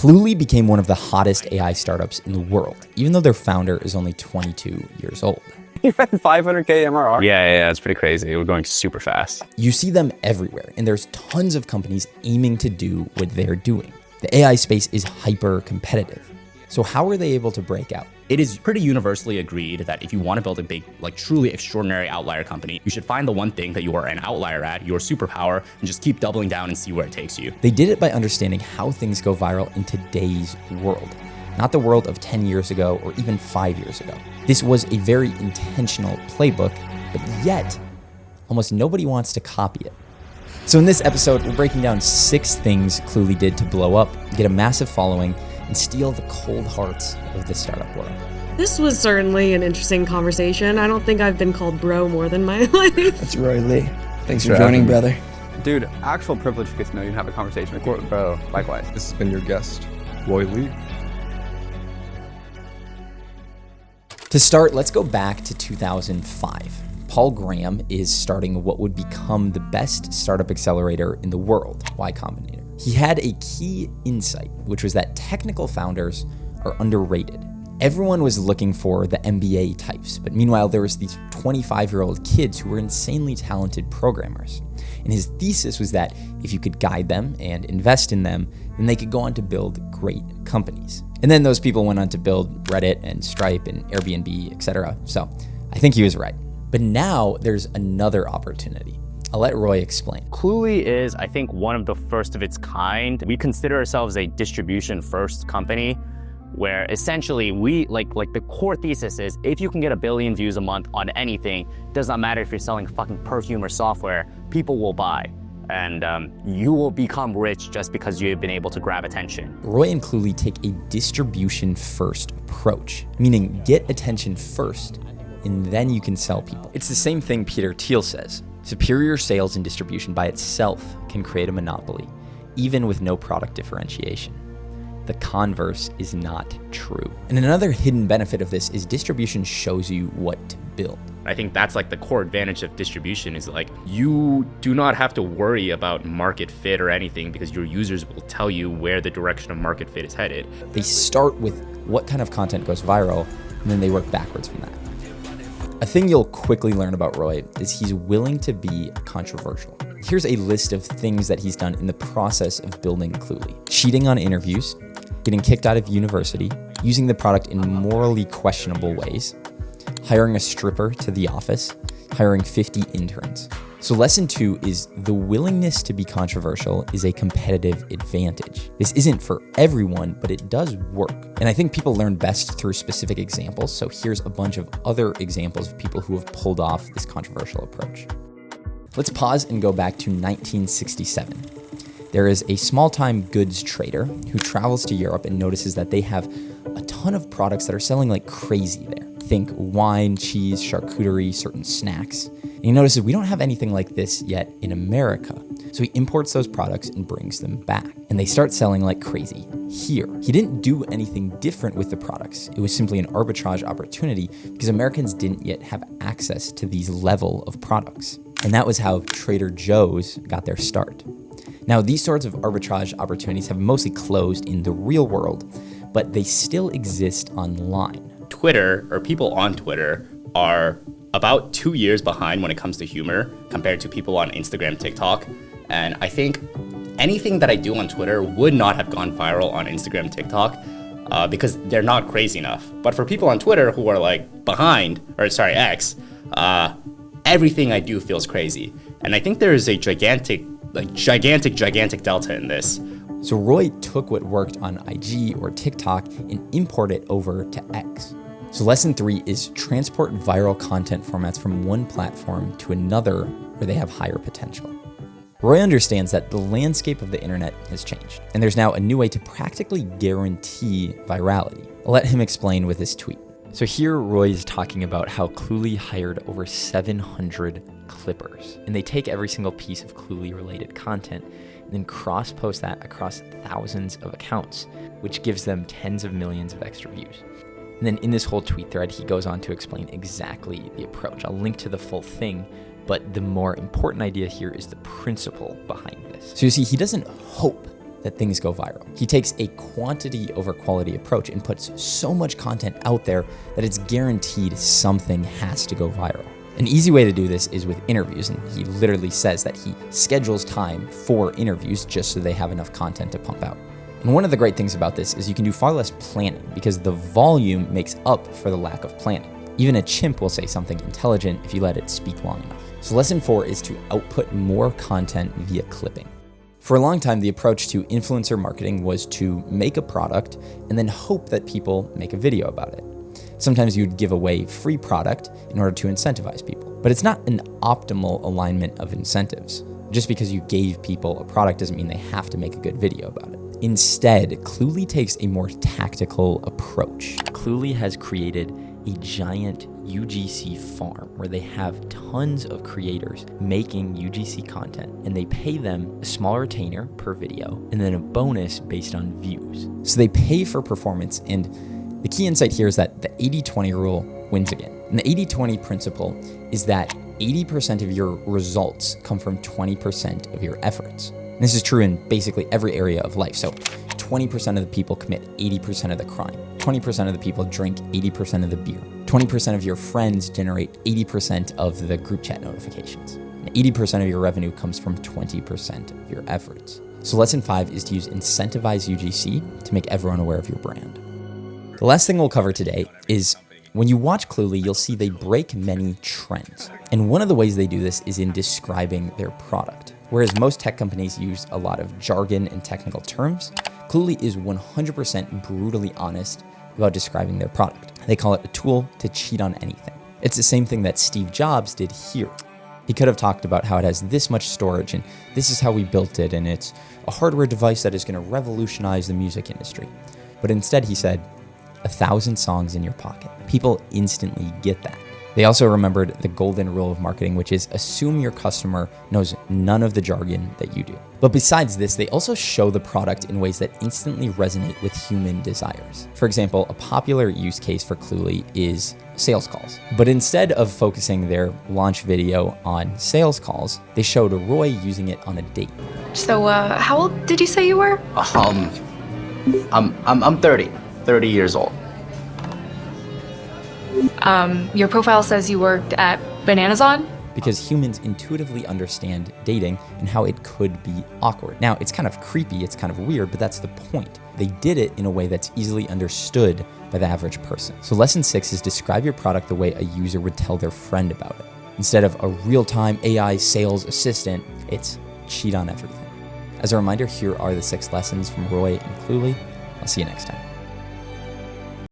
Klooli became one of the hottest AI startups in the world, even though their founder is only 22 years old. You read 500K MRR? Yeah, it's pretty crazy. We're going super fast. You see them everywhere, and there's tons of companies aiming to do what they're doing. The AI space is hyper competitive. So how are they able to break out? It is pretty universally agreed that if you want to build a big, truly extraordinary outlier company, you should find the one thing that you are an outlier at, your superpower, and just keep doubling down and see where it takes you. They did it by understanding how things go viral in today's world, not the world of 10 years ago or even 5 years ago. This was a very intentional playbook, but yet almost nobody wants to copy it. So in this episode, we're breaking down 6 things Klooli did to blow up, get a massive following, and steal the cold hearts of the startup world. This was certainly an interesting conversation. I don't think I've been called bro more than my life. It's Roy Lee. Thanks for joining, brother. Dude, actual privilege to get to know you and have a conversation with you. Bro, likewise. This has been your guest, Roy Lee. To start, let's go back to 2005. Paul Graham is starting what would become the best startup accelerator in the world, Y Combinator. He had a key insight, which was that technical founders are underrated. Everyone was looking for the MBA types, but meanwhile, there was these 25-year-old kids who were insanely talented programmers. And his thesis was that if you could guide them and invest in them, then they could go on to build great companies. And then those people went on to build Reddit and Stripe and Airbnb, etc. So I think he was right. But now there's another opportunity. I'll let Roy explain. Klooli is, I think, one of the first of its kind. We consider ourselves a distribution-first company where essentially we, like the core thesis is if you can get 1 billion views a month on anything, does not matter if you're selling fucking perfume or software, people will buy. And you will become rich just because you've been able to grab attention. Roy and Klooli take a distribution-first approach, meaning get attention first, and then you can sell people. It's the same thing Peter Thiel says. Superior sales and distribution by itself can create a monopoly, even with no product differentiation. The converse is not true. And another hidden benefit of this is distribution shows you what to build. I think that's the core advantage of distribution is you do not have to worry about market fit or anything because your users will tell you where the direction of market fit is headed. They start with what kind of content goes viral, and then they work backwards from that. A thing you'll quickly learn about Roy is he's willing to be controversial. Here's a list of things that he's done in the process of building Klooli. Cheating on interviews, getting kicked out of university, using the product in morally questionable ways, hiring a stripper to the office, hiring 50 interns. So lesson 2 is the willingness to be controversial is a competitive advantage. This isn't for everyone, but it does work. And I think people learn best through specific examples. So here's a bunch of other examples of people who have pulled off this controversial approach. Let's pause and go back to 1967. There is a small-time goods trader who travels to Europe and notices that they have a ton of products that are selling like crazy there. Think wine, cheese, charcuterie, certain snacks. And he notices we don't have anything like this yet in America. So he imports those products and brings them back. And they start selling like crazy here. He didn't do anything different with the products. It was simply an arbitrage opportunity because Americans didn't yet have access to these level of products. And that was how Trader Joe's got their start. Now, these sorts of arbitrage opportunities have mostly closed in the real world, but they still exist online. Twitter, or people on Twitter, are about 2 years behind when it comes to humor compared to people on Instagram, TikTok. And I think anything that I do on Twitter would not have gone viral on Instagram, TikTok, because they're not crazy enough. But for people on Twitter who are X, everything I do feels crazy. And I think there is a gigantic delta in this. So Roy took what worked on IG or TikTok and imported it over to X. So lesson 3 is transport viral content formats from one platform to another where they have higher potential. Roy understands that the landscape of the internet has changed, and there's now a new way to practically guarantee virality. I'll let him explain with this tweet. So here Roy is talking about how Klooli hired over 700 clippers, and they take every single piece of Klooli related content and then cross-post that across thousands of accounts, which gives them tens of millions of extra views. And then in this whole tweet thread, he goes on to explain exactly the approach. I'll link to the full thing, but the more important idea here is the principle behind this. So you see, he doesn't hope that things go viral. He takes a quantity over quality approach and puts so much content out there that it's guaranteed something has to go viral. An easy way to do this is with interviews, and he literally says that he schedules time for interviews just so they have enough content to pump out. And one of the great things about this is you can do far less planning because the volume makes up for the lack of planning. Even a chimp will say something intelligent if you let it speak long enough. So lesson 4 is to output more content via clipping. For a long time, the approach to influencer marketing was to make a product and then hope that people make a video about it. Sometimes you'd give away free product in order to incentivize people. But it's not an optimal alignment of incentives. Just because you gave people a product doesn't mean they have to make a good video about it. Instead, Klooli takes a more tactical approach. Klooli has created a giant UGC farm where they have tons of creators making UGC content, and they pay them a small retainer per video and then a bonus based on views. So they pay for performance, and the key insight here is that the 80-20 rule wins again. And the 80-20 principle is that 80% of your results come from 20% of your efforts. And this is true in basically every area of life. So 20% of the people commit 80% of the crime. 20% of the people drink 80% of the beer. 20% of your friends generate 80% of the group chat notifications. And 80% of your revenue comes from 20% of your efforts. So lesson 5 is to use incentivize UGC to make everyone aware of your brand. The last thing we'll cover today is when you watch Klooli, you'll see they break many trends. And one of the ways they do this is in describing their product. Whereas most tech companies use a lot of jargon and technical terms, Klooli is 100% brutally honest about describing their product. They call it a tool to cheat on anything. It's the same thing that Steve Jobs did here. He could have talked about how it has this much storage and this is how we built it and it's a hardware device that is going to revolutionize the music industry. But instead he said, 1,000 songs in your pocket. People instantly get that. They also remembered the golden rule of marketing, which is assume your customer knows none of the jargon that you do. But besides this, they also show the product in ways that instantly resonate with human desires. For example, a popular use case for Klooli is sales calls. But instead of focusing their launch video on sales calls, they showed Roy using it on a date. So, how old did you say you were? I'm 30 years old. Your profile says you worked at Bananazon? Because humans intuitively understand dating and how it could be awkward. Now, it's kind of creepy, it's kind of weird, but that's the point. They did it in a way that's easily understood by the average person. So lesson 6 is describe your product the way a user would tell their friend about it. Instead of a real-time AI sales assistant, it's cheat on everything. As a reminder, here are the 6 lessons from Roy and Klooli. I'll see you next time.